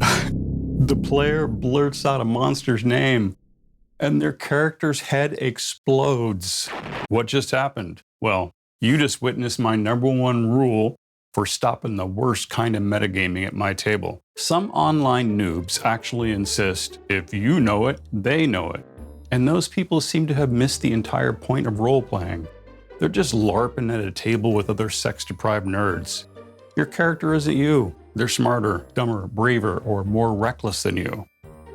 The player blurts out a monster's name, and their character's head explodes. What just happened? Well, you just witnessed my #1 rule for stopping the worst kind of metagaming at my table. Some online noobs actually insist if you know it, they know it. And those people seem to have missed the entire point of role-playing. They're just LARPing at a table with other sex-deprived nerds. Your character isn't you. They're smarter, dumber, braver, or more reckless than you.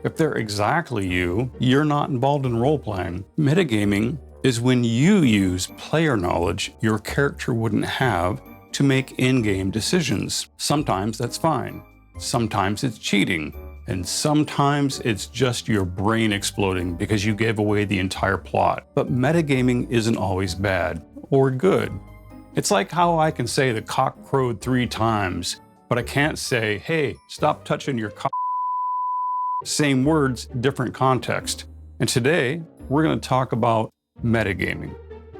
If they're exactly you, you're not involved in role-playing. Metagaming is when you use player knowledge your character wouldn't have to make in-game decisions. Sometimes that's fine. Sometimes it's cheating. And sometimes it's just your brain exploding because you gave away the entire plot. But metagaming isn't always bad or good. It's like how I can say the cock crowed 3 times, but I can't say, hey, stop touching your cock. Same words, different context. And today, we're going to talk about metagaming,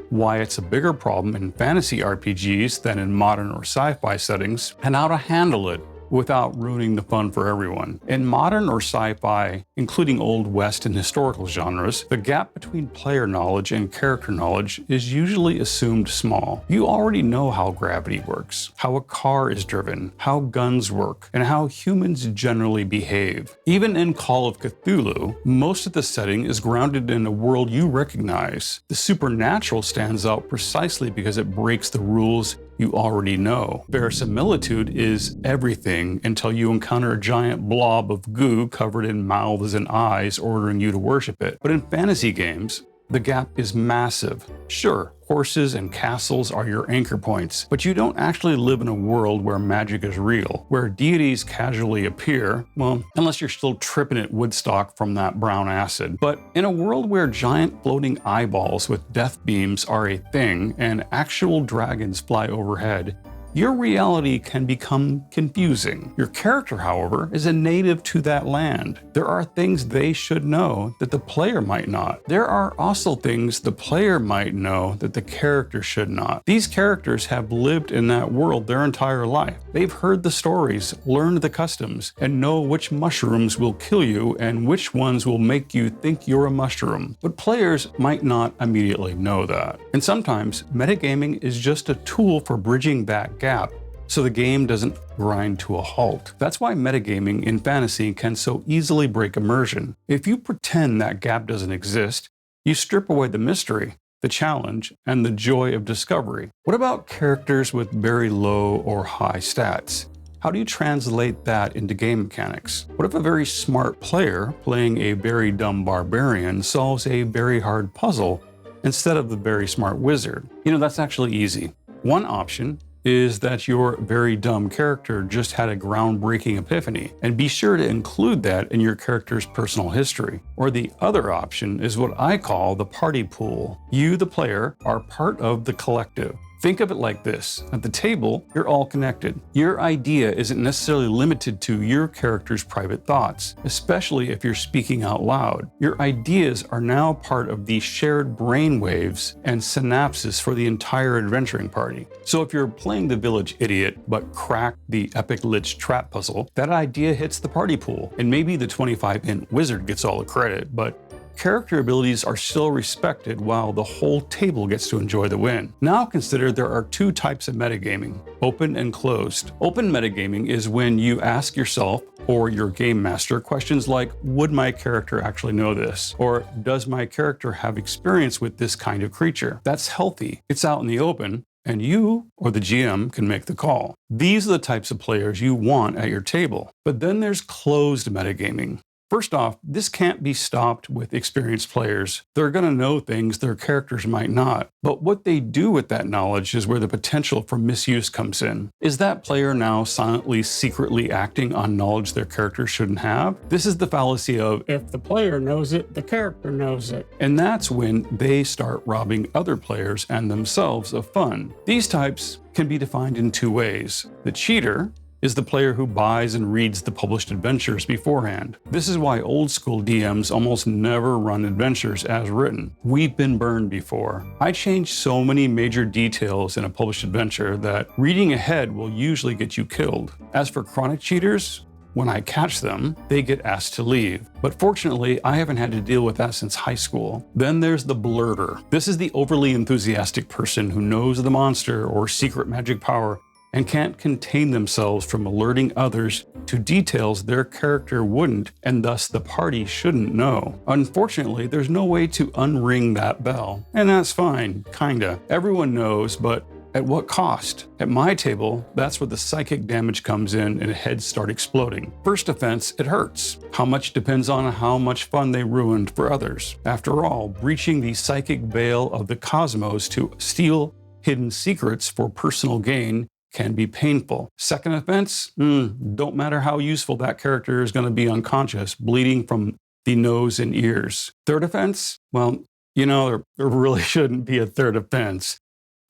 why it's a bigger problem in fantasy RPGs than in modern or sci-fi settings, and how to handle it without ruining the fun for everyone. In modern or sci-fi, including Old West and historical genres, the gap between player knowledge and character knowledge is usually assumed small. You already know how gravity works, how a car is driven, how guns work, and how humans generally behave. Even in Call of Cthulhu, most of the setting is grounded in a world you recognize. The supernatural stands out precisely because it breaks the rules you already know. Verisimilitude is everything until you encounter a giant blob of goo covered in mouths and eyes ordering you to worship it. But in fantasy games, the gap is massive. Sure, horses and castles are your anchor points, but you don't actually live in a world where magic is real, where deities casually appear, well, unless you're still tripping at Woodstock from that brown acid. But in a world where giant floating eyeballs with death beams are a thing and actual dragons fly overhead, your reality can become confusing. Your character, however, is a native to that land. There are things they should know that the player might not. There are also things the player might know that the character should not. These characters have lived in that world their entire life. They've heard the stories, learned the customs, and know which mushrooms will kill you and which ones will make you think you're a mushroom. But players might not immediately know that. And sometimes metagaming is just a tool for bridging that gap, so the game doesn't grind to a halt. That's why metagaming in fantasy can so easily break immersion. If you pretend that gap doesn't exist, you strip away the mystery, the challenge, and the joy of discovery. What about characters with very low or high stats? How do you translate that into game mechanics? What if a very smart player playing a very dumb barbarian solves a very hard puzzle instead of the very smart wizard? You know, that's actually easy. One option is that your very dumb character just had a groundbreaking epiphany, and be sure to include that in your character's personal history. Or the other option is what I call the party pool. You, the player, are part of the collective. Think of it like this. At the table, you're all connected. Your idea isn't necessarily limited to your character's private thoughts, especially if you're speaking out loud. Your ideas are now part of the shared brain waves and synapses for the entire adventuring party. So if you're playing the village idiot but crack the epic lich trap puzzle, that idea hits the party pool, and maybe the 25-int wizard gets all the credit, but character abilities are still respected while the whole table gets to enjoy the win. Now consider there are 2 types of metagaming, open and closed. Open metagaming is when you ask yourself or your game master questions like, would my character actually know this? Or does my character have experience with this kind of creature? That's healthy. It's out in the open, and you or the GM can make the call. These are the types of players you want at your table. But then there's closed metagaming. First off, this can't be stopped with experienced players. They're going to know things their characters might not. But what they do with that knowledge is where the potential for misuse comes in. Is that player now silently, secretly acting on knowledge their character shouldn't have? This is the fallacy of, if the player knows it, the character knows it. And that's when they start robbing other players and themselves of fun. These types can be defined in 2 ways. The cheater is the player who buys and reads the published adventures beforehand. This is why old school DMs almost never run adventures as written. We've been burned before. I changed so many major details in a published adventure that reading ahead will usually get you killed. As for chronic cheaters, when I catch them, they get asked to leave. But fortunately, I haven't had to deal with that since high school. Then there's the blurter. This is the overly enthusiastic person who knows the monster or secret magic power and can't contain themselves from alerting others to details their character wouldn't, and thus the party shouldn't know. Unfortunately, there's no way to unring that bell. And that's fine, kinda. Everyone knows, but at what cost? At my table, that's where the psychic damage comes in and heads start exploding. First offense, it hurts. How much depends on how much fun they ruined for others. After all, breaching the psychic veil of the cosmos to steal hidden secrets for personal gain can be painful. Second offense, don't matter how useful that character is going to be unconscious, bleeding from the nose and ears. Third offense, well, there really shouldn't be a third offense.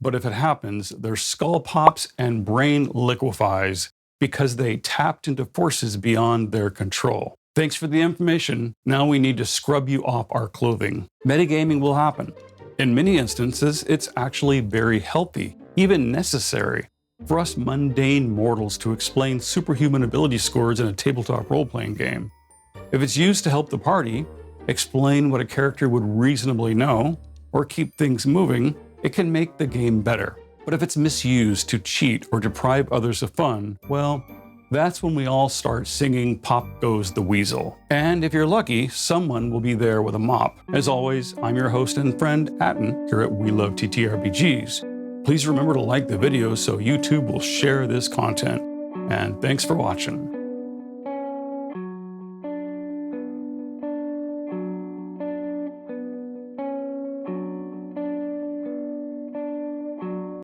But if it happens, their skull pops and brain liquefies because they tapped into forces beyond their control. Thanks for the information. Now we need to scrub you off our clothing. Metagaming will happen. In many instances, it's actually very healthy, even necessary, for us mundane mortals to explain superhuman ability scores in a tabletop role-playing game. If it's used to help the party, explain what a character would reasonably know, or keep things moving, it can make the game better. But if it's misused to cheat or deprive others of fun, well, that's when we all start singing "Pop Goes the Weasel." And if you're lucky, someone will be there with a mop. As always, I'm your host and friend, Atten, here at We Love TTRPGs. Please remember to like the video so YouTube will share this content. And thanks for watching.